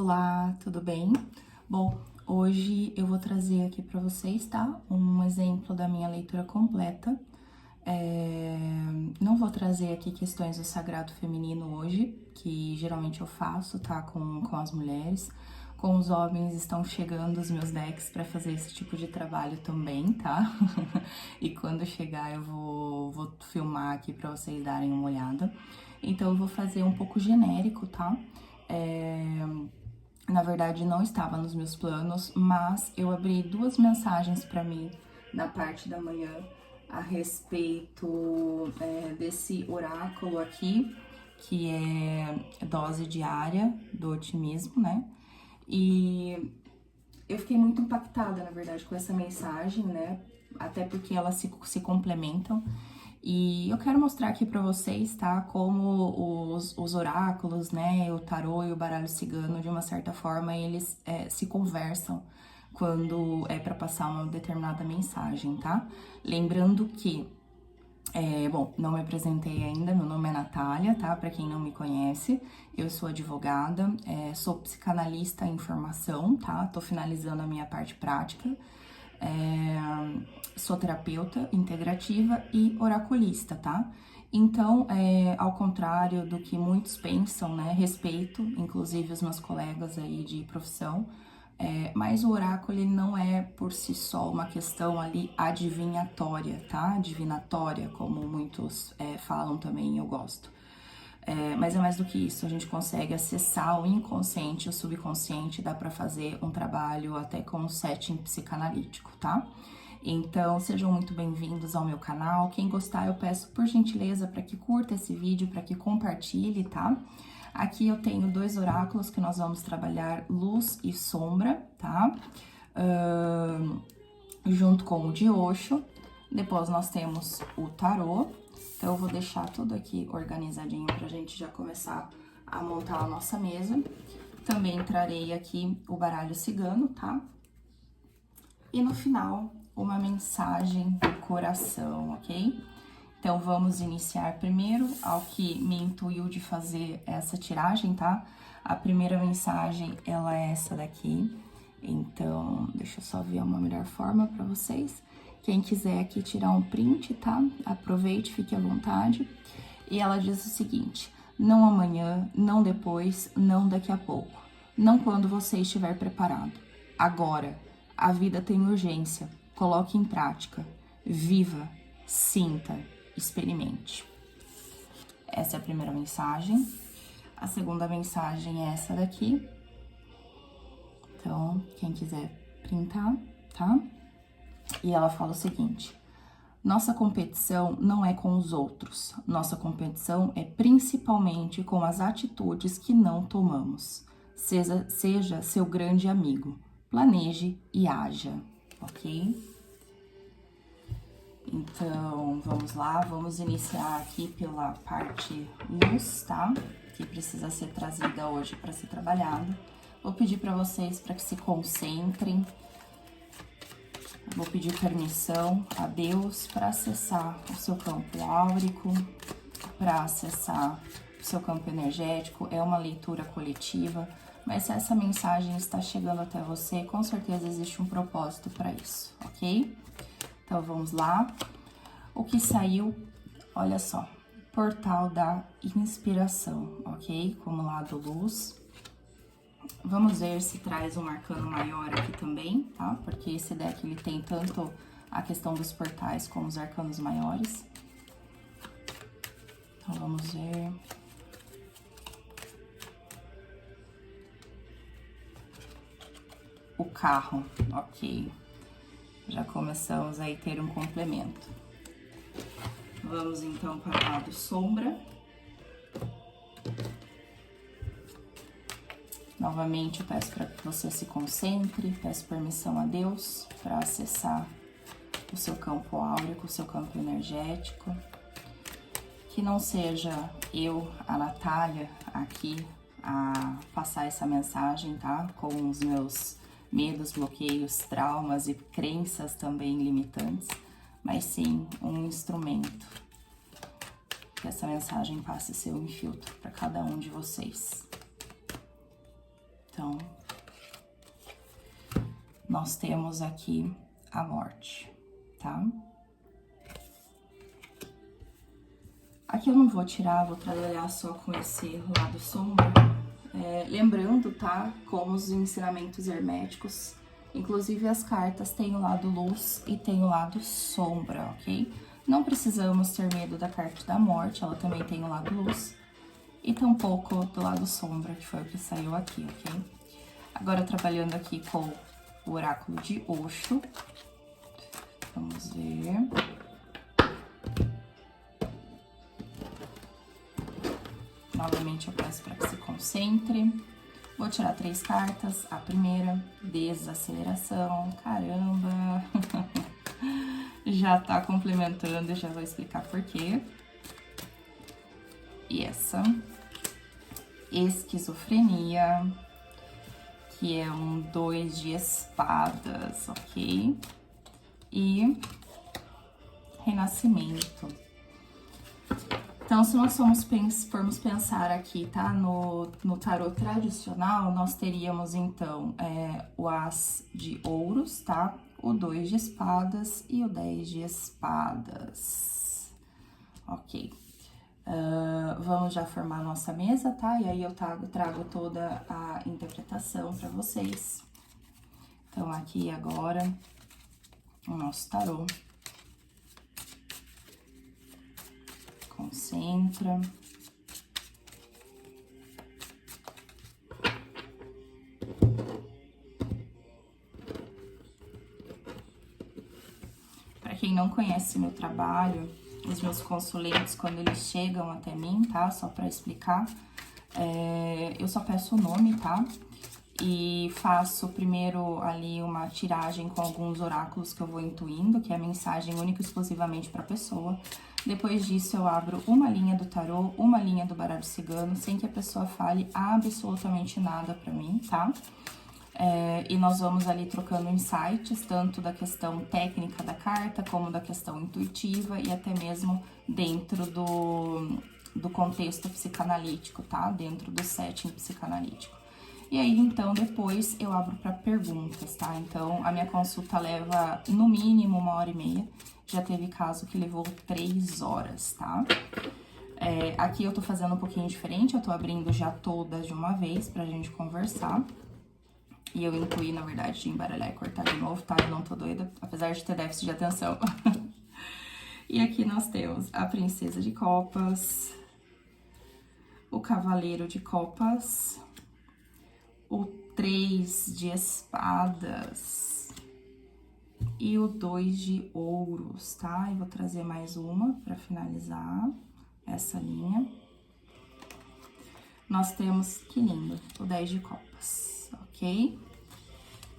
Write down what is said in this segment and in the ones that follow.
Olá, tudo bem? Bom, hoje eu vou trazer aqui para vocês, tá? Um exemplo da minha leitura completa. Não vou trazer aqui questões do sagrado feminino hoje, que geralmente eu faço, tá? Com as mulheres. Com os homens estão chegando os meus decks para fazer esse tipo de trabalho também, tá? E quando chegar eu vou filmar aqui para vocês darem uma olhada. Então eu vou fazer um pouco genérico, tá? Na verdade, não estava nos meus planos, mas eu abri duas mensagens para mim na parte da manhã a respeito desse oráculo aqui, que é dose diária do otimismo, né? E eu fiquei muito impactada, na verdade, com essa mensagem, né? Até porque elas se complementam. E eu quero mostrar aqui pra vocês, tá? Como os oráculos, né? O tarô e o baralho cigano, de uma certa forma, eles se conversam quando é pra passar uma determinada mensagem, tá? Lembrando que, bom, não me apresentei ainda, meu nome é Natália, tá? Pra quem não me conhece, eu sou advogada, sou psicanalista em formação, tá? Tô finalizando a minha parte prática. Sou terapeuta integrativa e oraculista, tá? Então, ao contrário do que muitos pensam, né? Respeito, inclusive, os meus colegas aí de profissão, mas o oráculo ele não é por si só uma questão ali adivinhatória, tá? Divinatória, como muitos falam também, eu gosto. Mas é mais do que isso, a gente consegue acessar o inconsciente, o subconsciente, dá pra fazer um trabalho até com um setting psicanalítico, tá? Então, sejam muito bem-vindos ao meu canal. Quem gostar, eu peço por gentileza para que curta esse vídeo, para que compartilhe, tá? Aqui eu tenho dois oráculos que nós vamos trabalhar luz e sombra, tá? Junto com o de Osho. Depois nós temos o tarô. Então, eu vou deixar tudo aqui organizadinho pra gente já começar a montar a nossa mesa. Também trarei aqui o baralho cigano, tá? E no final, uma mensagem do coração, ok? Então, vamos iniciar primeiro ao que me intuiu de fazer essa tiragem, tá? A primeira mensagem, ela é essa daqui. Então, deixa eu só ver uma melhor forma pra vocês. Quem quiser aqui tirar um print, tá? Aproveite, fique à vontade. E ela diz o seguinte: não amanhã, não depois, não daqui a pouco. Não quando você estiver preparado. Agora. A vida tem urgência. Coloque em prática. Viva, sinta, experimente. Essa é a primeira mensagem. A segunda mensagem é essa daqui. Então, quem quiser printar, tá? E ela fala o seguinte: nossa competição não é com os outros. Nossa competição é principalmente com as atitudes que não tomamos. Seja seu grande amigo. Planeje e haja, ok? Então, vamos lá, vamos iniciar aqui pela parte luz, tá? Que precisa ser trazida hoje para ser trabalhada. Vou pedir para vocês para que se concentrem. Vou pedir permissão a Deus para acessar o seu campo áurico, para acessar o seu campo energético. É uma leitura coletiva. Mas se essa mensagem está chegando até você, com certeza existe um propósito para isso, ok? Então, vamos lá. O que saiu, olha só, portal da inspiração, ok? Como lado luz. Vamos ver se traz um arcano maior aqui também, tá? Porque esse deck, ele tem tanto a questão dos portais como os arcanos maiores. Então, vamos ver... O carro, ok. Já começamos aí a ter um complemento. Vamos então para o lado sombra. Novamente eu peço para que você se concentre, peço permissão a Deus para acessar o seu campo áurico, o seu campo energético. Que não seja eu, a Natália, aqui a passar essa mensagem, tá? Com os meus medos, bloqueios, traumas e crenças também limitantes, mas sim um instrumento. Que essa mensagem passe a ser um filtro para cada um de vocês. Então, nós temos aqui a morte, tá? Aqui eu não vou tirar, vou trabalhar só com esse lado sombra. Lembrando, tá? Como os ensinamentos herméticos, inclusive as cartas têm o lado luz e tem o lado sombra, ok? Não precisamos ter medo da carta da morte, ela também tem o lado luz. E tampouco do lado sombra, que foi o que saiu aqui, ok? Agora, trabalhando aqui com o oráculo de Osho. Vamos ver. Novamente, eu peço para que se concentre. Vou tirar 3 cartas. A primeira, desaceleração. Caramba! Já tá complementando, já vou explicar por quê. E essa, esquizofrenia, que é um 2 de espadas, ok? E renascimento. Então, se nós formos pensar aqui, tá? No tarô tradicional, nós teríamos, então, o As de Ouros, tá? O 2 de espadas e o 10 de espadas. Ok. Vamos já formar a nossa mesa, tá? E aí eu trago toda a interpretação para vocês. Então, aqui agora, o nosso tarô. Concentra. Para quem não conhece meu trabalho, os meus consulentes, quando eles chegam até mim, tá? Só para explicar, eu só peço o nome, tá? E faço primeiro ali uma tiragem com alguns oráculos que eu vou intuindo, que é a mensagem única e exclusivamente para a pessoa. Depois disso, eu abro uma linha do tarô, uma linha do baralho cigano, sem que a pessoa fale absolutamente nada para mim, tá? E nós vamos ali trocando insights, tanto da questão técnica da carta, como da questão intuitiva e até mesmo dentro do contexto psicanalítico, tá? Dentro do setting psicanalítico. E aí, então, depois eu abro para perguntas, tá? Então, a minha consulta leva, no mínimo, 1h30. Já teve caso que levou 3 horas, tá? Aqui eu tô fazendo um pouquinho diferente, eu tô abrindo já todas de uma vez pra gente conversar. E eu intuí, na verdade, de embaralhar e cortar de novo, tá? Eu não tô doida, apesar de ter déficit de atenção. E aqui nós temos a Princesa de Copas, o Cavaleiro de Copas, o 3 de Espadas e o 2 de Ouros, tá? Eu vou trazer mais uma pra finalizar essa linha. Nós temos, que lindo, o 10 de Copas, ok?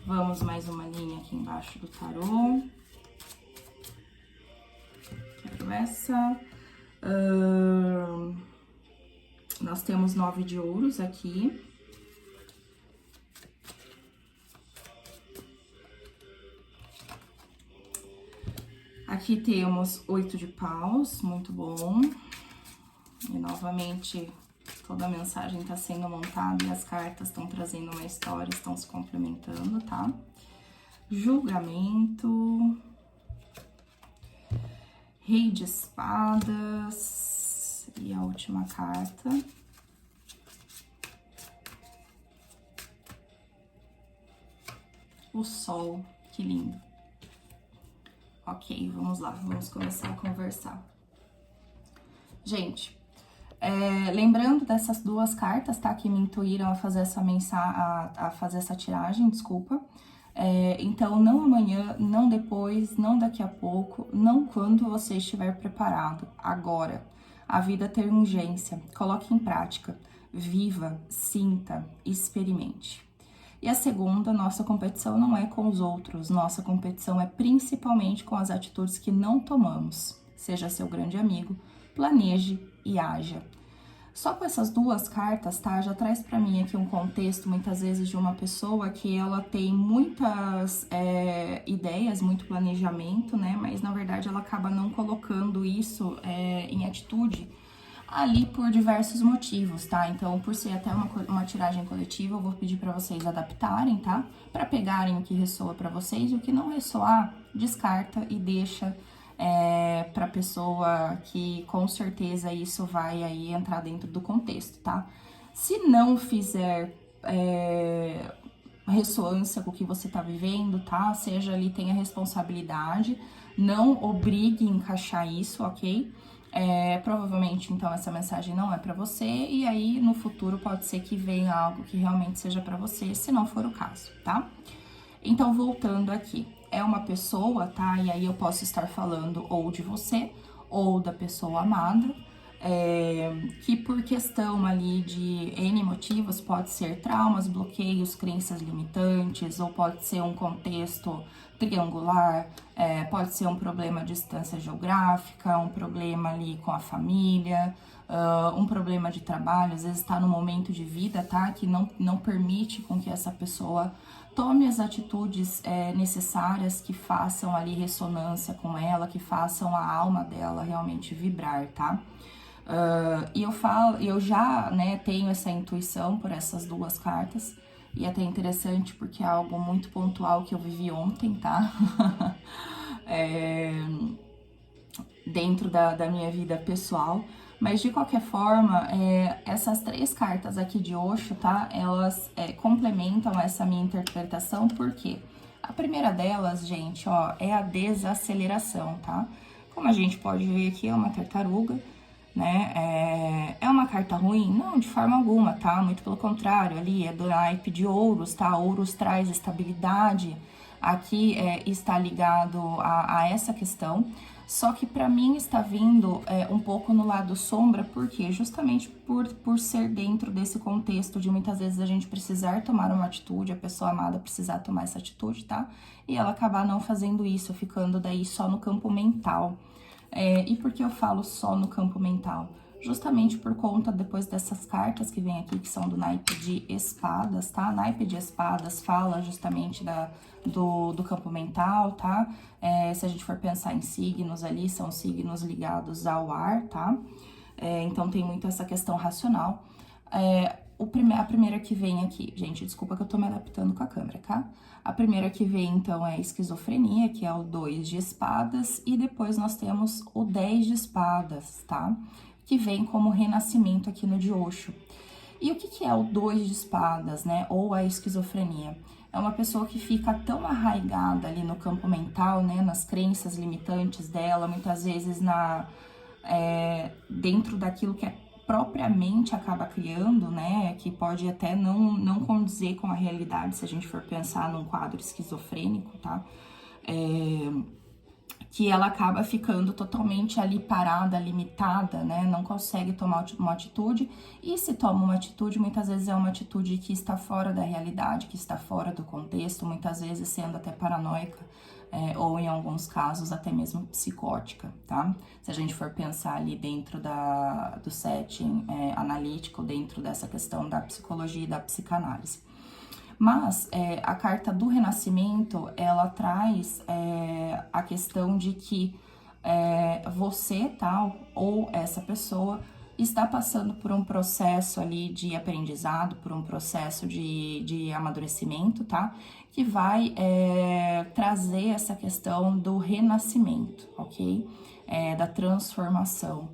Vamos mais uma linha aqui embaixo do tarô. Quero essa. Nós temos 9 de Ouros aqui. Aqui temos 8 de Paus, muito bom. E novamente, toda a mensagem tá sendo montada e as cartas estão trazendo uma história, estão se complementando, tá? Julgamento. Rei de Espadas. E a última carta. O Sol, que lindo. Ok, vamos lá, vamos começar a conversar. Gente, lembrando dessas 2 cartas, tá? Que me intuíram a fazer essa a fazer essa tiragem, desculpa. Então, não amanhã, não depois, não daqui a pouco, não quando você estiver preparado. Agora, a vida tem urgência. Coloque em prática, viva, sinta, experimente. E a segunda, nossa competição não é com os outros, nossa competição é principalmente com as atitudes que não tomamos. Seja seu grande amigo, planeje e haja. Só com essas 2 cartas, tá? Já traz pra mim aqui um contexto, muitas vezes, de uma pessoa que ela tem muitas ideias, muito planejamento, né? Mas, na verdade, ela acaba não colocando isso em atitude ali por diversos motivos, tá? Então, por ser até uma tiragem coletiva, eu vou pedir pra vocês adaptarem, tá? Pra pegarem o que ressoa pra vocês e o que não ressoar, descarta e deixa pra pessoa que com certeza isso vai aí entrar dentro do contexto, tá? Se não fizer ressonância com o que você tá vivendo, tá? Seja ali, tenha responsabilidade, não obrigue a encaixar isso, ok? Provavelmente, então, essa mensagem não é pra você, e aí, no futuro, pode ser que venha algo que realmente seja pra você, se não for o caso, tá? Então, voltando aqui, é uma pessoa, tá? E aí eu posso estar falando ou de você, ou da pessoa amada, que por questão ali de N motivos, pode ser traumas, bloqueios, crenças limitantes, ou pode ser um contexto triangular, pode ser um problema de distância geográfica, um problema ali com a família, um problema de trabalho, às vezes está no momento de vida, tá? Que não permite com que essa pessoa tome as atitudes necessárias que façam ali ressonância com ela, que façam a alma dela realmente vibrar, tá? E eu já, né, tenho essa intuição por essas duas cartas, e é até interessante porque é algo muito pontual que eu vivi ontem, tá? Dentro da minha vida pessoal. Mas de qualquer forma, essas três cartas aqui de Osho, tá? Elas complementam essa minha interpretação, porque a primeira delas, gente, ó, é a desaceleração, tá? Como a gente pode ver aqui, é uma tartaruga, né? É uma carta ruim? Não, de forma alguma, tá? Muito pelo contrário, ali é do naipe de ouros, tá? Ouros traz estabilidade, aqui está ligado a essa questão. Só que pra mim está vindo um pouco no lado sombra, porque justamente por ser dentro desse contexto de muitas vezes a gente precisar tomar uma atitude, a pessoa amada precisar tomar essa atitude, tá? E ela acabar não fazendo isso, ficando daí só no campo mental. E por que eu falo só no campo mental? Justamente por conta, depois dessas cartas que vem aqui, que são do naipe de espadas, tá? Naipe de espadas fala justamente do campo mental, tá? Se a gente for pensar em signos ali, são signos ligados ao ar, tá? Então tem muito essa questão racional. A primeira que vem aqui, gente, desculpa que eu tô me adaptando com a câmera, tá? A primeira que vem, então, é a esquizofrenia, que é o 2 de espadas, e depois nós temos o 10 de espadas, tá? Que vem como renascimento aqui no de Osho. E o que é o 2 de espadas, né? Ou a esquizofrenia? É uma pessoa que fica tão arraigada ali no campo mental, né? Nas crenças limitantes dela, muitas vezes dentro daquilo que propriamente acaba criando, né, que pode até não condizer com a realidade, se a gente for pensar num quadro esquizofrênico, tá? Que ela acaba ficando totalmente ali parada, limitada, né, não consegue tomar uma atitude, e se toma uma atitude, muitas vezes é uma atitude que está fora da realidade, que está fora do contexto, muitas vezes sendo até paranoica, ou em alguns casos até mesmo psicótica, tá? Se a gente for pensar ali dentro do setting analítico, dentro dessa questão da psicologia e da psicanálise. Mas a carta do renascimento, ela traz a questão de que você, tal, ou essa pessoa, está passando por um processo ali de aprendizado, por um processo de amadurecimento, tá? Que vai trazer essa questão do renascimento, ok? Da transformação.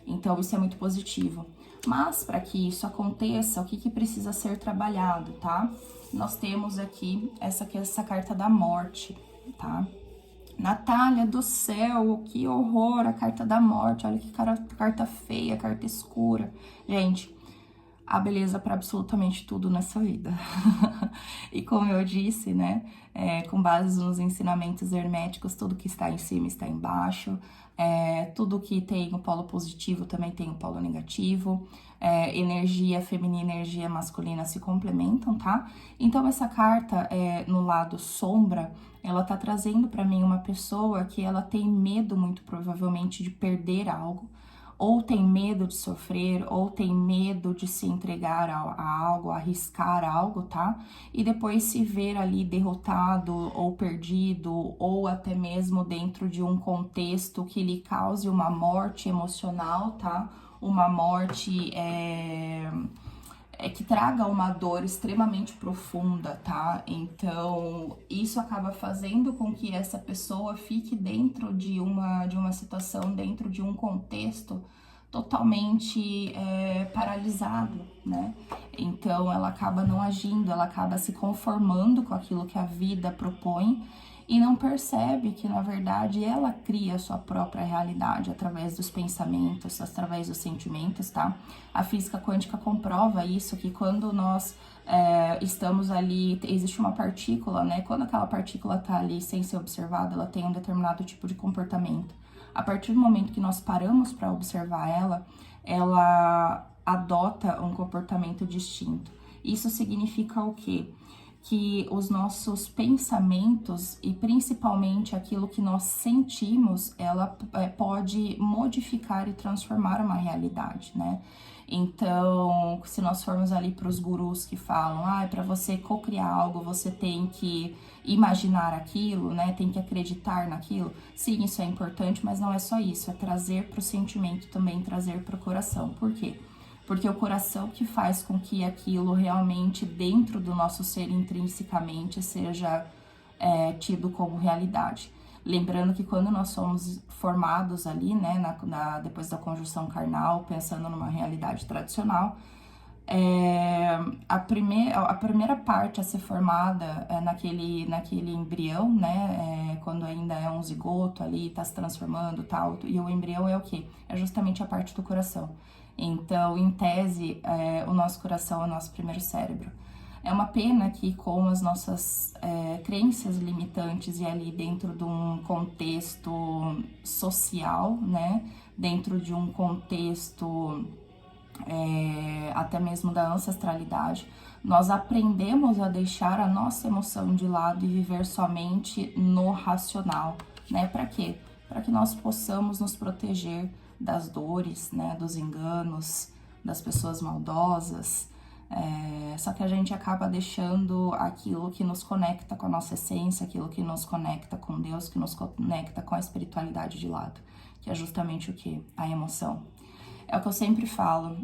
Então, isso é muito positivo. Mas, para que isso aconteça, o que precisa ser trabalhado, tá? Nós temos aqui essa carta da morte, tá? Natália do céu, que horror, a carta da morte, olha que carta feia, carta escura. Gente, há beleza para absolutamente tudo nessa vida. E como eu disse, né, com base nos ensinamentos herméticos, tudo que está em cima está embaixo, tudo que tem o polo positivo também tem o polo negativo, energia feminina e energia masculina se complementam, tá? Então essa carta, no lado sombra, ela tá trazendo para mim uma pessoa que ela tem medo, muito provavelmente, de perder algo, ou tem medo de sofrer, ou tem medo de se entregar a algo, arriscar algo, tá? E depois se ver ali derrotado ou perdido, ou até mesmo dentro de um contexto que lhe cause uma morte emocional, tá? uma morte que traga uma dor extremamente profunda, tá? Então, isso acaba fazendo com que essa pessoa fique dentro de uma situação, dentro de um contexto totalmente paralisado, né? Então, ela acaba não agindo, ela acaba se conformando com aquilo que a vida propõe e não percebe que, na verdade, ela cria a sua própria realidade através dos pensamentos, através dos sentimentos, tá? A física quântica comprova isso, que quando nós estamos ali, existe uma partícula, né? Quando aquela partícula tá ali sem ser observada, ela tem um determinado tipo de comportamento. A partir do momento que nós paramos para observar ela adota um comportamento distinto. Isso significa o quê? Que os nossos pensamentos e principalmente aquilo que nós sentimos, ela pode modificar e transformar uma realidade, né? Então, se nós formos ali para os gurus que falam, para você cocriar algo, você tem que imaginar aquilo, né? Tem que acreditar naquilo. Sim, isso é importante, mas não é só isso, é trazer para o sentimento também, trazer para o coração. Por quê? Porque é o coração que faz com que aquilo realmente dentro do nosso ser intrinsecamente seja tido como realidade. Lembrando que quando nós somos formados ali, né, depois da conjunção carnal, pensando numa realidade tradicional, a primeira parte a ser formada naquele embrião, né, quando ainda é um zigoto ali, está se transformando tal, e o embrião é o quê? É justamente a parte do coração. Então, em tese, o nosso coração é o nosso primeiro cérebro. É uma pena que com as nossas crenças limitantes e ali dentro de um contexto social, né, dentro de um contexto até mesmo da ancestralidade, nós aprendemos a deixar a nossa emoção de lado e viver somente no racional, né? Para quê? Para que nós possamos nos proteger das dores, né? Dos enganos, das pessoas maldosas. Só que a gente acaba deixando aquilo que nos conecta com a nossa essência, aquilo que nos conecta com Deus, que nos conecta com a espiritualidade de lado, que é justamente o que? A emoção. É o que eu sempre falo,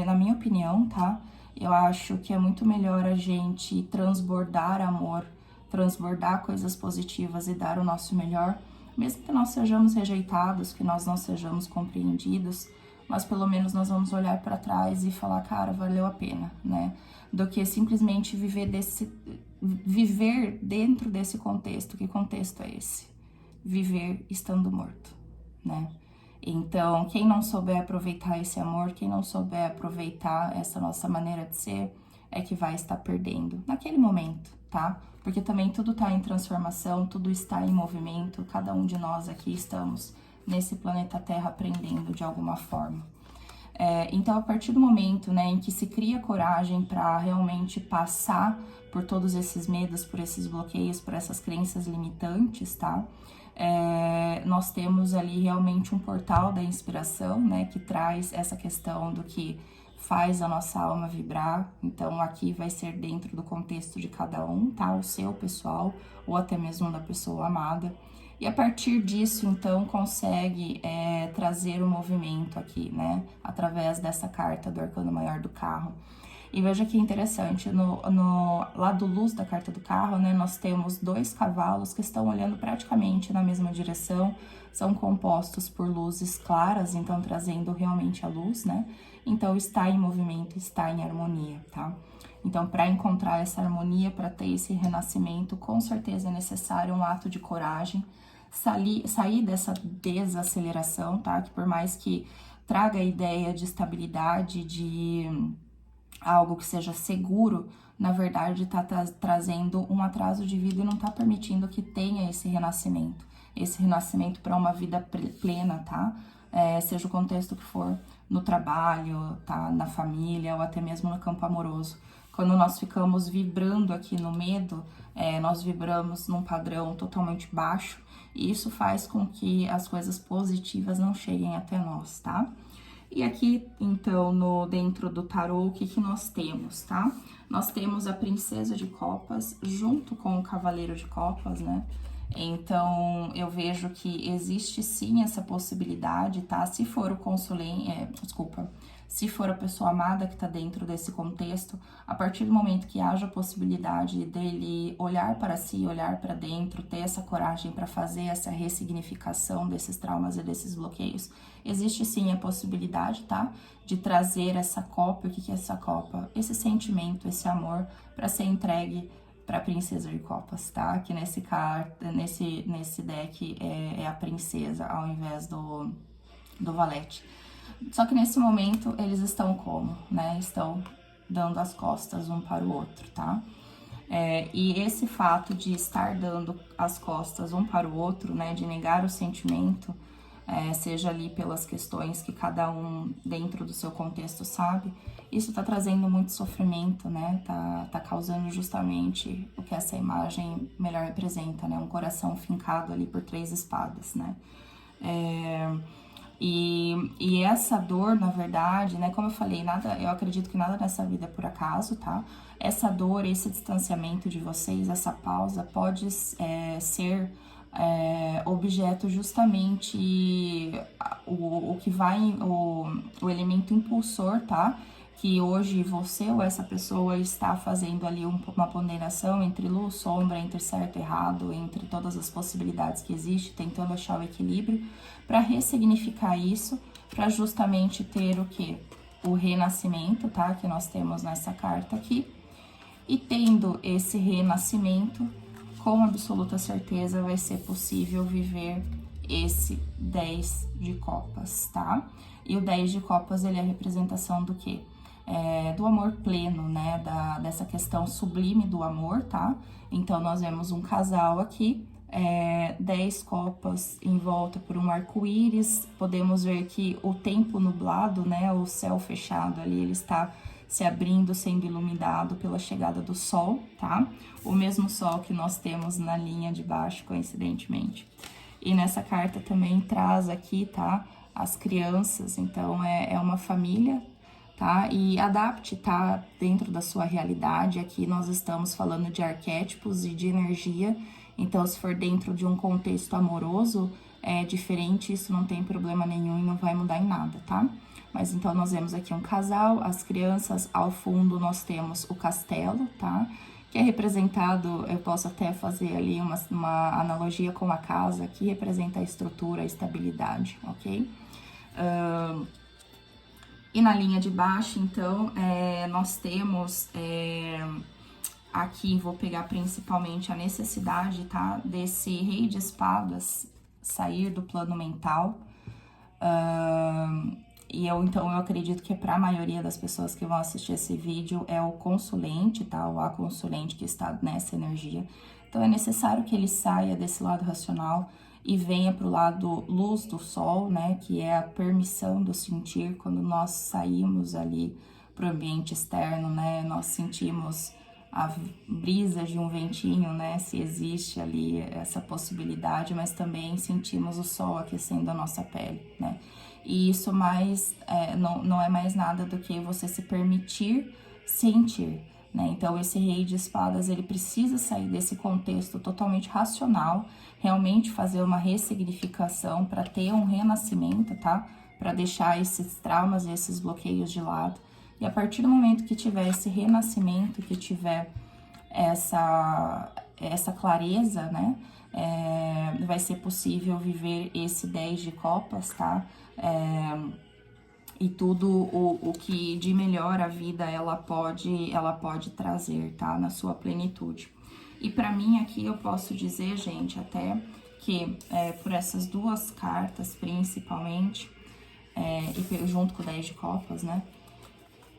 na minha opinião, tá? Eu acho que é muito melhor a gente transbordar amor, transbordar coisas positivas e dar o nosso melhor, mesmo que nós sejamos rejeitados, que nós não sejamos compreendidos, mas pelo menos nós vamos olhar para trás e falar, cara, valeu a pena, né? Do que simplesmente viver dentro desse contexto. Que contexto é esse? Viver estando morto, né? Então, quem não souber aproveitar esse amor, quem não souber aproveitar essa nossa maneira de ser, é que vai estar perdendo naquele momento, tá? Porque também tudo está em transformação, tudo está em movimento, cada um de nós aqui estamos nesse planeta Terra aprendendo de alguma forma. Então, a partir do momento, né, em que se cria coragem para realmente passar por todos esses medos, por esses bloqueios, por essas crenças limitantes, tá? Nós temos ali realmente um portal da inspiração, né, que traz essa questão do que faz a nossa alma vibrar. Então, aqui vai ser dentro do contexto de cada um, tá? O seu pessoal, ou até mesmo da pessoa amada. E a partir disso, então, consegue trazer o movimento aqui, né? Através dessa carta do Arcano Maior do Carro. E veja que interessante, no lado luz da carta do carro, né, nós temos 2 cavalos que estão olhando praticamente na mesma direção, são compostos por luzes claras, então trazendo realmente a luz, né? Então está em movimento, está em harmonia, tá? Então, para encontrar essa harmonia, para ter esse renascimento, com certeza é necessário um ato de coragem, sair dessa desaceleração, tá? Que por mais que traga a ideia de estabilidade, de algo que seja seguro, na verdade está trazendo um atraso de vida e não está permitindo que tenha esse renascimento para uma vida plena, tá? Seja o contexto que for, no trabalho, tá? Na família ou até mesmo no campo amoroso. Quando nós ficamos vibrando aqui no medo, nós vibramos num padrão totalmente baixo e isso faz com que as coisas positivas não cheguem até nós, tá? E aqui, então, dentro do tarô, o que nós temos, tá? Nós temos a Princesa de Copas junto com o Cavaleiro de Copas, né? Então, eu vejo que existe sim essa possibilidade, tá? Se for o consulente, se for a pessoa amada que tá dentro desse contexto, a partir do momento que haja a possibilidade dele olhar para si, olhar para dentro, ter essa coragem para fazer essa ressignificação desses traumas e desses bloqueios, existe sim a possibilidade, tá? De trazer essa copa. O que é essa copa? Esse sentimento, esse amor para ser entregue para a princesa de copas, tá? Que nesse deck é a princesa ao invés do valete. Só que nesse momento eles estão como, né? Estão dando as costas um para o outro, tá? E esse fato de estar dando as costas um para o outro, né? De negar o sentimento, seja ali pelas questões que cada um dentro do seu contexto sabe, isso tá trazendo muito sofrimento, né? Tá causando justamente o que essa imagem melhor representa, né? Um coração fincado ali por 3 espadas, né? E essa dor, na verdade, né? Como eu falei, eu acredito que nada nessa vida é por acaso, tá? Essa dor, esse distanciamento de vocês, essa pausa pode ser objeto justamente o que vai, o elemento impulsor, tá? Que hoje você ou essa pessoa está fazendo ali uma ponderação entre luz, sombra, entre certo e errado, entre todas as possibilidades que existem, tentando achar o equilíbrio, para ressignificar isso, para justamente ter o quê? O renascimento, tá? Que nós temos nessa carta aqui. E tendo esse renascimento, com absoluta certeza vai ser possível viver esse 10 de copas, tá? E o 10 de copas, ele é a representação do quê? Do amor pleno, né? Dessa questão sublime do amor, tá? Então, nós vemos um casal aqui, 10 copas em volta por um arco-íris. Podemos ver que o tempo nublado, né? O céu fechado ali, ele está se abrindo, sendo iluminado pela chegada do sol, tá? O mesmo sol que nós temos na linha de baixo, coincidentemente. E nessa carta também traz aqui, tá? As crianças, então é uma família, tá? E adapte, tá? Dentro da sua realidade. Aqui nós estamos falando de arquétipos e de energia. Então, se for dentro de um contexto amoroso, é diferente, isso não tem problema nenhum e não vai mudar em nada, tá? Mas então, nós vemos aqui um casal, as crianças, ao fundo nós temos o castelo, tá? Que é representado, eu posso até fazer ali uma analogia com a casa, que representa a estrutura, a estabilidade, ok? E na linha de baixo, então, nós temos aqui, vou pegar principalmente a necessidade, tá? Desse rei de espadas sair do plano mental. Então, eu acredito que para a maioria das pessoas que vão assistir esse vídeo é o consulente, tá? Ou a consulente que está nessa energia. Então, é necessário que ele saia desse lado racional e venha para o lado luz do sol, né? Que é a permissão do sentir. Quando nós saímos ali para o ambiente externo, né? Nós sentimos a brisa de um ventinho, né? Se existe ali essa possibilidade, mas também sentimos o sol aquecendo a nossa pele, né? E isso não é mais nada do que você se permitir sentir, né? Então, esse rei de espadas, ele precisa sair desse contexto totalmente racional, realmente fazer uma ressignificação para ter um renascimento, tá? Para deixar esses traumas e esses bloqueios de lado. E a partir do momento que tiver esse renascimento, que tiver essa clareza, né? Vai ser possível viver esse 10 de copas, tá? E tudo o que de melhor a vida ela pode trazer, tá? Na sua plenitude. E para mim aqui eu posso dizer, gente, até que por essas duas cartas principalmente, e junto com o 10 de copas, né?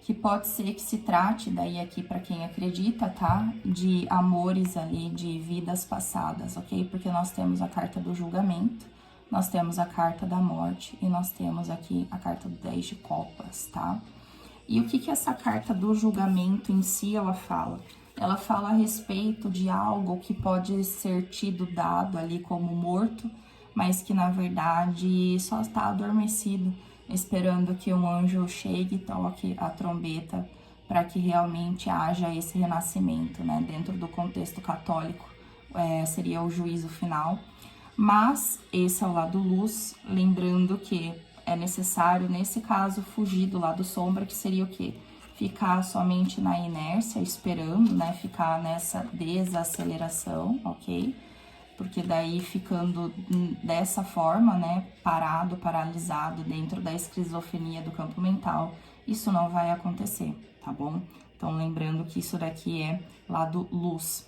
Que pode ser que se trate, daí aqui para quem acredita, tá? De amores ali, de vidas passadas, ok? Porque nós temos a carta do julgamento, nós temos a carta da morte e nós temos aqui a carta do 10 de copas, tá? E o que essa carta do julgamento em si ela fala? Ela fala a respeito de algo que pode ser tido dado ali como morto, mas que na verdade só está adormecido, esperando que um anjo chegue e toque a trombeta para que realmente haja esse renascimento, né? Dentro do contexto católico, seria o juízo final. Mas esse é o lado luz, lembrando que é necessário, nesse caso, fugir do lado sombra, que seria o quê? Ficar somente na inércia, esperando, né? Ficar nessa desaceleração, ok? Porque daí ficando dessa forma, né? Parado, paralisado dentro da esquizofrenia do campo mental, isso não vai acontecer, tá bom? Então, lembrando que isso daqui é lado luz.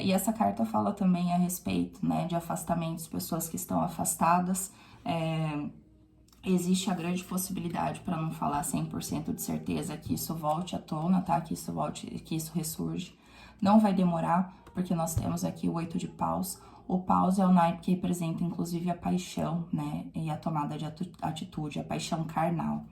E essa carta fala também a respeito, né, de afastamentos, pessoas que estão afastadas. Existe a grande possibilidade, para não falar 100% de certeza, que isso volte à tona, tá? Que isso ressurge. Não vai demorar, porque nós temos aqui o 8 de paus. O paus é o naipe que representa, inclusive, a paixão, né? E a tomada de atitude, a paixão carnal.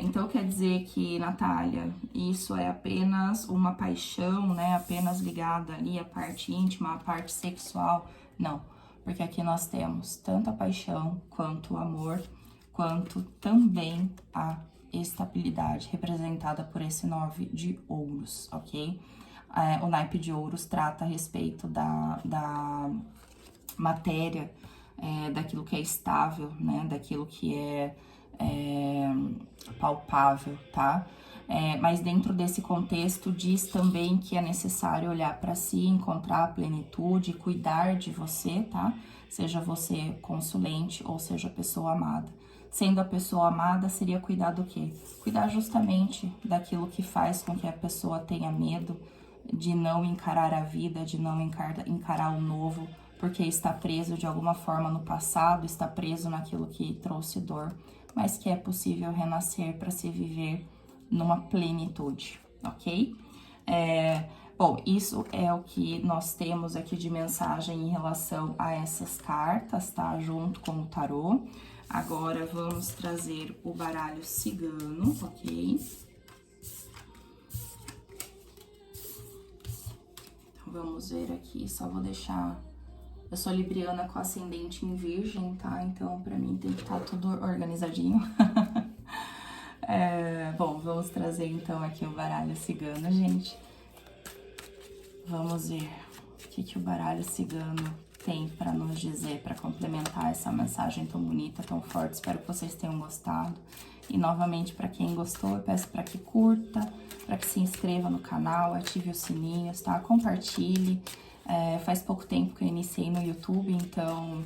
Então, quer dizer que, Natália, isso é apenas uma paixão, né? Apenas ligada ali à parte íntima, à parte sexual? Não, porque aqui nós temos tanto a paixão, quanto o amor, quanto também a estabilidade, representada por esse 9 de ouros, ok? O naipe de ouros trata a respeito da matéria, daquilo que é estável, né? Daquilo que é palpável, tá? Mas dentro desse contexto diz também que é necessário olhar para si, encontrar a plenitude, cuidar de você, tá? Seja você consulente ou seja pessoa amada. Sendo a pessoa amada, seria cuidar do quê? Cuidar justamente daquilo que faz com que a pessoa tenha medo de não encarar a vida, de não encarar o novo, porque está preso de alguma forma no passado, está preso naquilo que trouxe dor, mas que é possível renascer para se viver numa plenitude, ok? Bom, isso é o que nós temos aqui de mensagem em relação a essas cartas, tá? Junto com o tarô. Agora, vamos trazer o baralho cigano, ok? Então, vamos ver aqui, só vou deixar... Eu sou libriana com ascendente em virgem, tá? Então, pra mim tem que estar tudo organizadinho. Bom, vamos trazer então aqui o baralho cigano, gente. Vamos ver o que o baralho cigano tem pra nos dizer, pra complementar essa mensagem tão bonita, tão forte. Espero que vocês tenham gostado. E novamente, pra quem gostou, eu peço pra que curta, pra que se inscreva no canal, ative os sininhos, tá? Compartilhe. Faz pouco tempo que eu iniciei no YouTube, então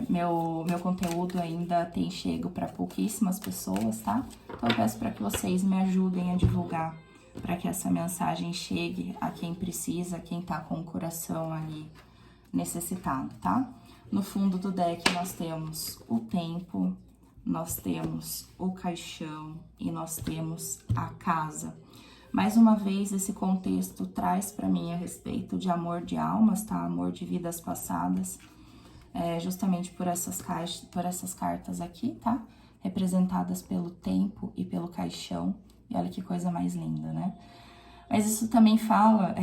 meu conteúdo ainda tem chego para pouquíssimas pessoas, tá? Então eu peço para que vocês me ajudem a divulgar, para que essa mensagem chegue a quem precisa, quem tá com o coração ali necessitado, tá? No fundo do deck nós temos o tempo, nós temos o caixão e nós temos a casa. Mais uma vez, esse contexto traz para mim a respeito de amor de almas, tá? Amor de vidas passadas, justamente por essas cartas aqui, tá? Representadas pelo tempo e pelo caixão. E olha que coisa mais linda, né? Mas isso também fala,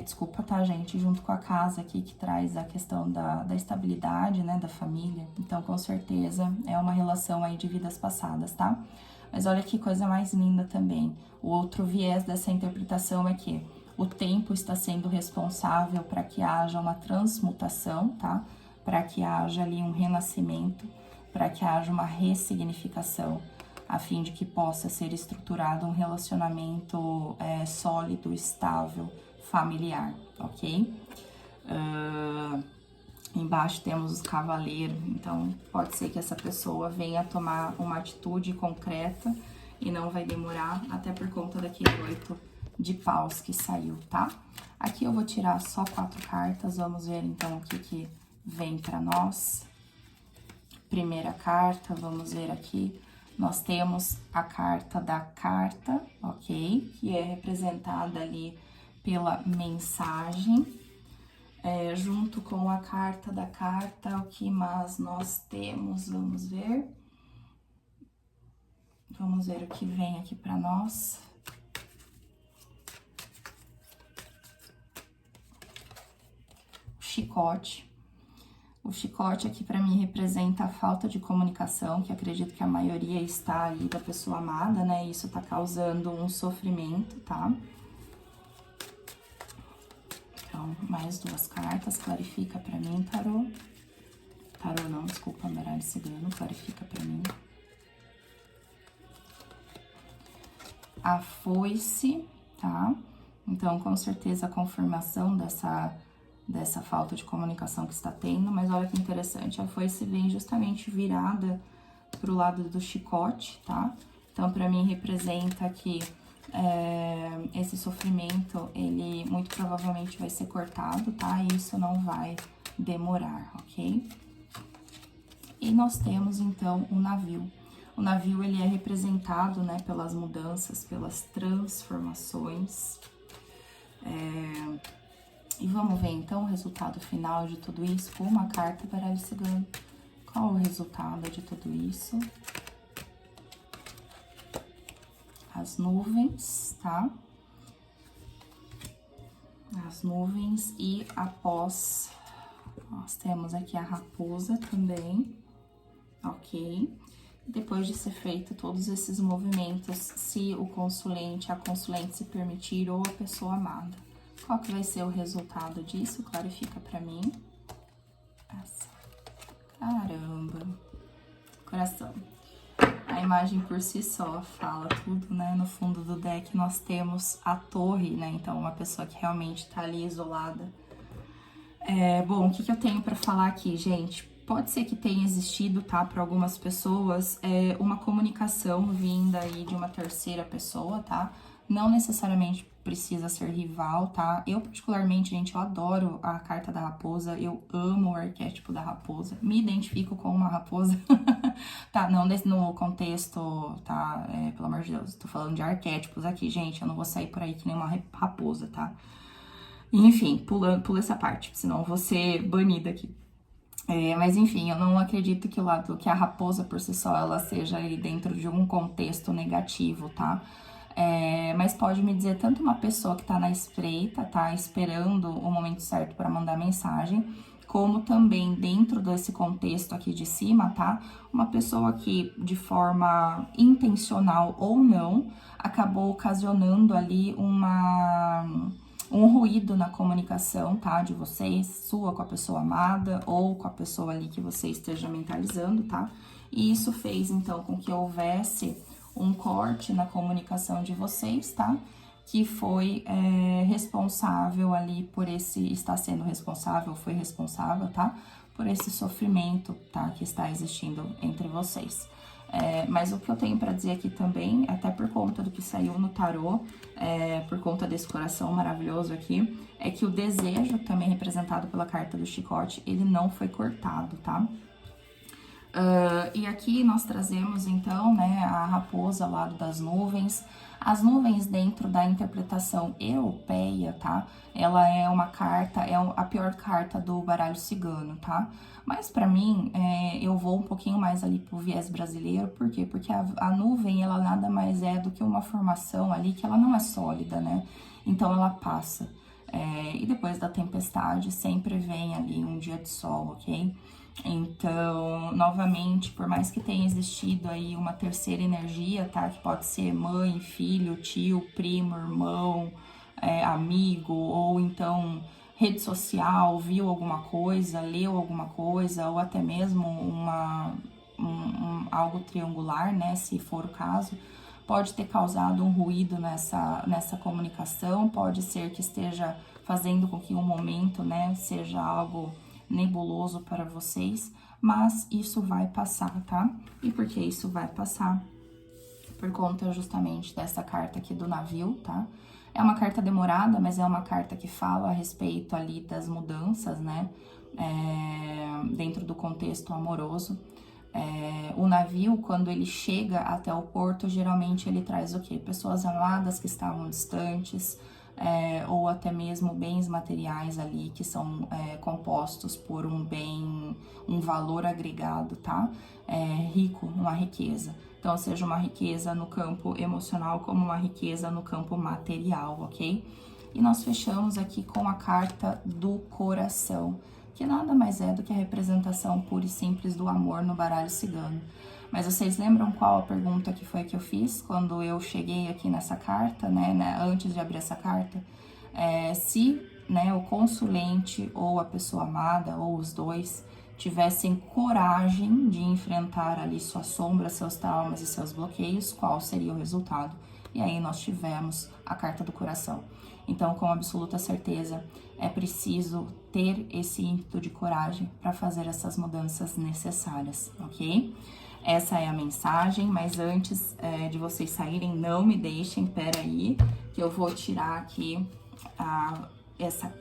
desculpa, tá, gente? Junto com a casa aqui, que traz a questão da estabilidade, né? Da família. Então, com certeza, é uma relação aí de vidas passadas, tá? Mas olha que coisa mais linda também. O outro viés dessa interpretação é que o tempo está sendo responsável para que haja uma transmutação, tá? Para que haja ali um renascimento, para que haja uma ressignificação, a fim de que possa ser estruturado um relacionamento sólido, estável, familiar, ok? Embaixo temos os cavaleiros, então pode ser que essa pessoa venha tomar uma atitude concreta e não vai demorar, até por conta daquele 8 de paus que saiu, tá? Aqui eu vou tirar só 4 cartas, vamos ver então o que vem pra nós. Primeira carta, vamos ver aqui, nós temos a carta da carta, ok? Que é representada ali pela mensagem. Junto com a carta da carta, o que mais nós temos? Vamos ver. Vamos ver o que vem aqui para nós. O chicote. O chicote aqui para mim representa a falta de comunicação, que acredito que a maioria está ali da pessoa amada, né? Isso tá causando um sofrimento, tá? Então, mais 2 cartas, clarifica pra mim, tarô. Tarô não, desculpa, baralho cigano, clarifica pra mim. A foice, tá? Então, com certeza, a confirmação dessa falta de comunicação que está tendo, mas olha que interessante, a foice vem justamente virada pro lado do chicote, tá? Então, pra mim, representa que esse sofrimento, ele muito provavelmente vai ser cortado, tá? E isso não vai demorar, ok? E nós temos, então, o navio. O navio, ele é representado, né, pelas mudanças, pelas transformações. E vamos ver, então, o resultado final de tudo isso com uma carta baralho cigano. Qual o resultado de tudo isso? As nuvens, tá? As nuvens e após, nós temos aqui a raposa também, ok? Depois de ser feito todos esses movimentos, se o consulente, a consulente se permitir ou a pessoa amada, qual que vai ser o resultado disso? Clarifica pra mim. Essa. Caramba. Coração. A imagem por si só fala tudo, né? No fundo do deck nós temos a torre, né? Então, uma pessoa que realmente tá ali isolada. Bom, o que eu tenho pra falar aqui, gente? Pode ser que tenha existido, tá, para algumas pessoas, uma comunicação vinda aí de uma terceira pessoa, tá? Não necessariamente precisa ser rival, tá? Eu, particularmente, gente, eu adoro a carta da raposa, eu amo o arquétipo da raposa, me identifico com uma raposa, tá? Não no contexto, tá? Pelo amor de Deus, tô falando de arquétipos aqui, gente, eu não vou sair por aí que nem uma raposa, tá? Enfim, pula essa parte, senão eu vou ser banida aqui. Mas enfim, eu não acredito que a raposa por si só, ela seja aí dentro de um contexto negativo, tá? Mas pode me dizer tanto uma pessoa que tá na espreita, tá? Esperando o momento certo para mandar mensagem, como também dentro desse contexto aqui de cima, tá? Uma pessoa que, de forma intencional ou não, acabou ocasionando ali um ruído na comunicação, tá? De vocês, sua com a pessoa amada ou com a pessoa ali que você esteja mentalizando, tá? E isso fez, então, com que houvesse um corte na comunicação de vocês, tá? Que foi responsável ali por está sendo responsável, foi responsável, tá? Por esse sofrimento, tá? Que está existindo entre vocês. Mas o que eu tenho pra dizer aqui também, até por conta do que saiu no tarô, por conta desse coração maravilhoso aqui, é que o desejo, também representado pela carta do chicote, ele não foi cortado, tá? E aqui nós trazemos, então, né, a raposa ao lado das nuvens. As nuvens dentro da interpretação europeia, tá? Ela é uma carta, a pior carta do baralho cigano, tá? Mas pra mim, eu vou um pouquinho mais ali pro viés brasileiro, por quê? Porque a nuvem, ela nada mais é do que uma formação ali que ela não é sólida, né? Então ela passa. E depois da tempestade sempre vem ali um dia de sol, ok? Então, novamente, por mais que tenha existido aí uma terceira energia, tá? Que pode ser mãe, filho, tio, primo, irmão, amigo, ou então rede social, viu alguma coisa, leu alguma coisa, ou até mesmo algo triangular, né? Se for o caso, pode ter causado um ruído nessa comunicação, pode ser que esteja fazendo com que o momento, né, seja algo nebuloso para vocês, mas isso vai passar, tá? E por que isso vai passar? Por conta justamente dessa carta aqui do navio, tá? É uma carta demorada, mas é uma carta que fala a respeito ali das mudanças, né? Dentro do contexto amoroso. O navio, quando ele chega até o porto, geralmente ele traz o quê? Pessoas amadas que estavam distantes, ou até mesmo bens materiais ali que são compostos por um valor agregado, tá? Rico, uma riqueza. Então, seja uma riqueza no campo emocional como uma riqueza no campo material, ok? E nós fechamos aqui com a carta do coração, que nada mais é do que a representação pura e simples do amor no baralho cigano. Mas vocês lembram qual a pergunta que foi que eu fiz quando eu cheguei aqui nessa carta, né, antes de abrir essa carta? Se né, o consulente ou a pessoa amada, ou os dois, tivessem coragem de enfrentar ali suas sombras, seus traumas e seus bloqueios, qual seria o resultado? E aí nós tivemos a carta do coração. Então, com absoluta certeza, é preciso ter esse ímpeto de coragem para fazer essas mudanças necessárias, ok? Essa é a mensagem, mas antes de vocês saírem, não me deixem, peraí, que eu vou tirar aqui essa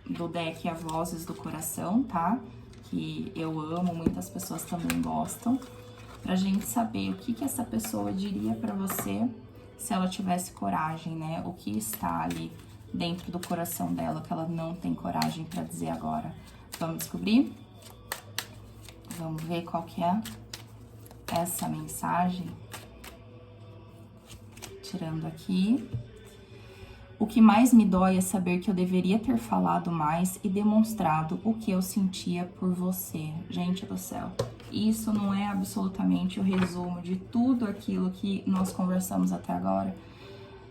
do deck, a Vozes do Coração, tá? Que eu amo, muitas pessoas também gostam, pra gente saber o que essa pessoa diria pra você se ela tivesse coragem, né? O que está ali dentro do coração dela que ela não tem coragem pra dizer agora. Vamos descobrir? Vamos ver qual que é essa mensagem. Tirando aqui. O que mais me dói é saber que eu deveria ter falado mais e demonstrado o que eu sentia por você. Gente do céu, isso não é absolutamente o resumo de tudo aquilo que nós conversamos até agora.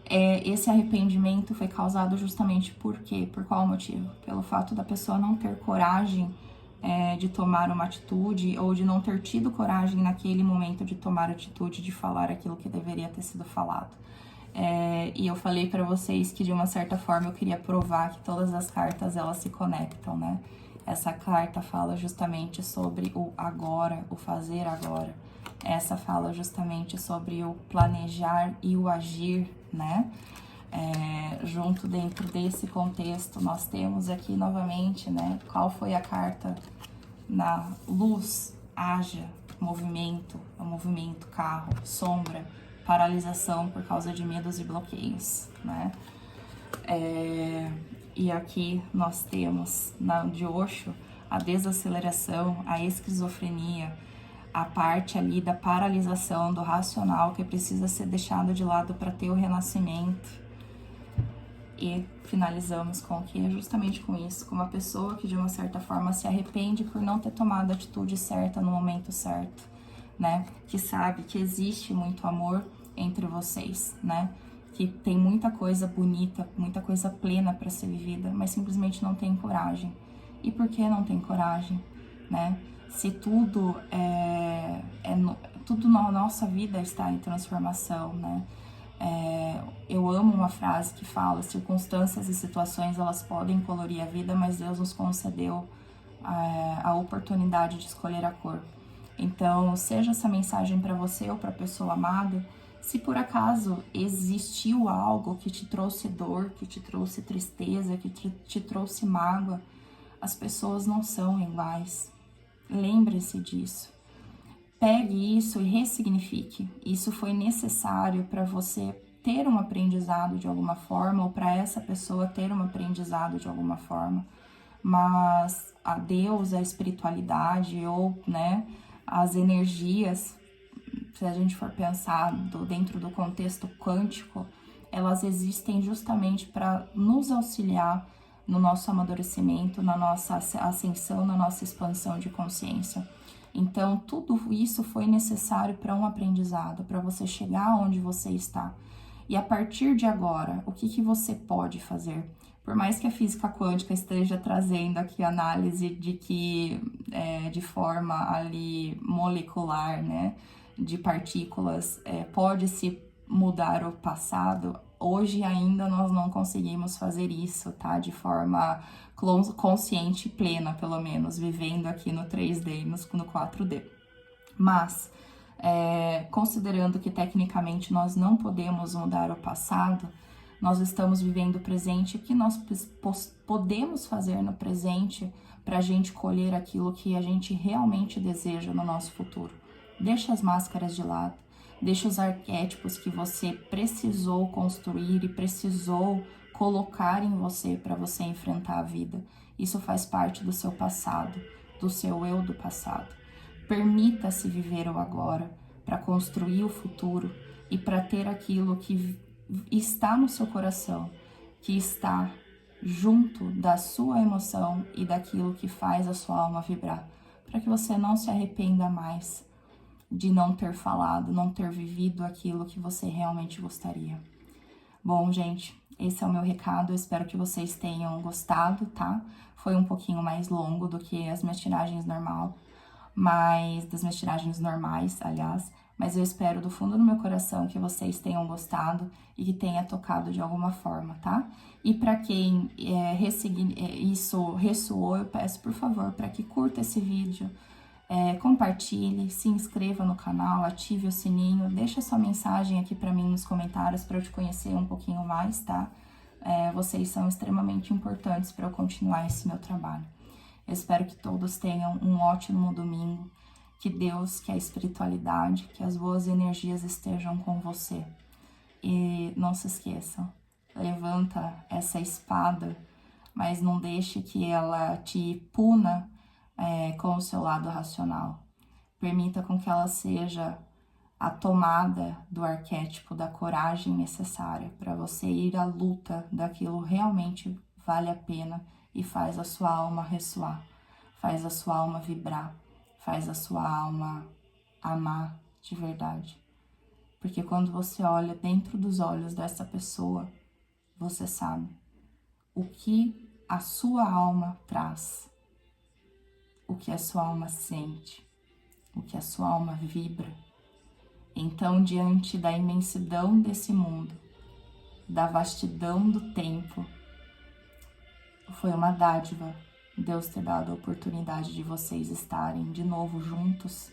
Esse arrependimento foi causado justamente por quê? Por qual motivo? Pelo fato da pessoa não ter coragem de tomar uma atitude, ou de não ter tido coragem naquele momento de tomar atitude, de falar aquilo que deveria ter sido falado. E eu falei pra vocês que de uma certa forma eu queria provar que todas as cartas elas se conectam, né? Essa carta fala justamente sobre o agora, o fazer agora. Essa fala justamente sobre o planejar e o agir, né? Junto dentro desse contexto, nós temos aqui novamente, né? Qual foi a carta na luz? Haja, movimento, o movimento, carro, sombra, paralisação por causa de medos e bloqueios, né? E aqui nós temos, de Osho, a desaceleração, a esquizofrenia, a parte ali da paralisação do racional que precisa ser deixado de lado para ter o renascimento. E finalizamos com que é justamente com isso, com uma pessoa que de uma certa forma se arrepende por não ter tomado a atitude certa no momento certo, né? Que sabe que existe muito amor entre vocês, né? Que tem muita coisa bonita, muita coisa plena para ser vivida, mas simplesmente não tem coragem. E por que não tem coragem, né? Se tudo tudo na nossa vida está em transformação, né? Eu amo uma frase que fala: circunstâncias e situações elas podem colorir a vida, mas Deus nos concedeu a oportunidade de escolher a cor. Então, seja essa mensagem para você ou para a pessoa amada. Se por acaso existiu algo que te trouxe dor, que te trouxe tristeza, que te trouxe mágoa, as pessoas não são iguais. Lembre-se disso. Pegue isso e ressignifique. Isso foi necessário para você ter um aprendizado de alguma forma, ou para essa pessoa ter um aprendizado de alguma forma. Mas a Deus, a espiritualidade, ou, né, as energias, se a gente for pensar dentro do contexto quântico, elas existem justamente para nos auxiliar no nosso amadurecimento, na nossa ascensão, na nossa expansão de consciência. Então, tudo isso foi necessário para um aprendizado, para você chegar onde você está. E a partir de agora, o que você pode fazer? Por mais que a física quântica esteja trazendo aqui análise de que, de forma ali molecular, né, de partículas, pode-se mudar o passado, hoje ainda nós não conseguimos fazer isso, tá? De forma consciente e plena, pelo menos, vivendo aqui no 3D e no 4D. Mas, considerando que tecnicamente nós não podemos mudar o passado, nós estamos vivendo o presente. O que nós podemos fazer no presente para a gente colher aquilo que a gente realmente deseja no nosso futuro? Deixa as máscaras de lado, deixa os arquétipos que você precisou construir e precisou colocar em você para você enfrentar a vida. Isso faz parte do seu passado, do seu eu do passado. Permita-se viver o agora para construir o futuro e para ter aquilo que está no seu coração, que está junto da sua emoção e daquilo que faz a sua alma vibrar, para que você não se arrependa mais de não ter falado, não ter vivido aquilo que você realmente gostaria. Bom, gente, esse é o meu recado, eu espero que vocês tenham gostado, tá? Foi um pouquinho mais longo do que as minhas tiragens das minhas tiragens normais, aliás, mas eu espero do fundo do meu coração que vocês tenham gostado e que tenha tocado de alguma forma, tá? E para quem isso ressoou, eu peço por favor para que curta esse vídeo, compartilhe, se inscreva no canal, ative o sininho, deixa sua mensagem aqui para mim nos comentários para eu te conhecer um pouquinho mais, tá? Vocês são extremamente importantes para eu continuar esse meu trabalho. Eu espero que todos tenham um ótimo domingo, que Deus, que a espiritualidade, que as boas energias estejam com você. E não se esqueçam, levanta essa espada, mas não deixe que ela te puna com o seu lado racional. Permita com que ela seja a tomada do arquétipo da coragem necessária para você ir à luta daquilo realmente vale a pena e faz a sua alma ressoar, faz a sua alma vibrar, faz a sua alma amar de verdade. Porque quando você olha dentro dos olhos dessa pessoa, você sabe o que a sua alma traz, o que a sua alma sente, o que a sua alma vibra. Então, diante da imensidão desse mundo, da vastidão do tempo, foi uma dádiva Deus ter dado a oportunidade de vocês estarem de novo juntos,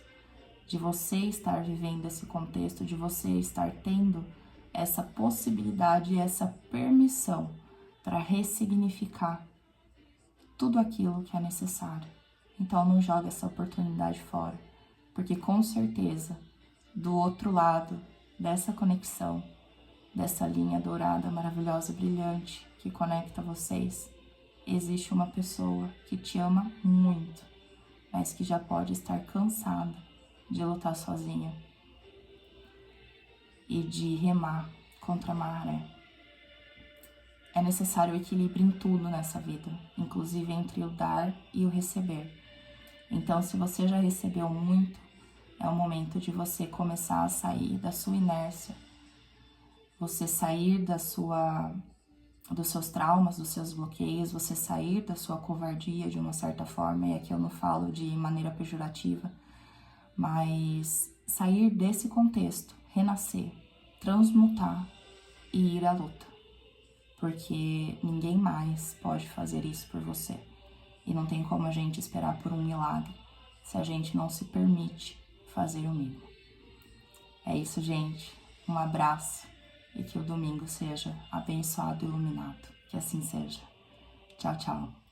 de você estar vivendo esse contexto, de você estar tendo essa possibilidade e essa permissão para ressignificar tudo aquilo que é necessário. Então não joga essa oportunidade fora, porque com certeza do outro lado dessa conexão, dessa linha dourada, maravilhosa, brilhante que conecta vocês, existe uma pessoa que te ama muito, mas que já pode estar cansada de lutar sozinha e de remar contra a maré. É necessário equilíbrio em tudo nessa vida, inclusive entre o dar e o receber. Então, se você já recebeu muito, é o momento de você começar a sair da sua inércia, você sair dos seus traumas, dos seus bloqueios, você sair da sua covardia de uma certa forma, e aqui eu não falo de maneira pejorativa, mas sair desse contexto, renascer, transmutar e ir à luta. Porque ninguém mais pode fazer isso por você. E não tem como a gente esperar por um milagre se a gente não se permite fazer o mínimo. É isso, gente. Um abraço e que o domingo seja abençoado e iluminado. Que assim seja. Tchau, tchau.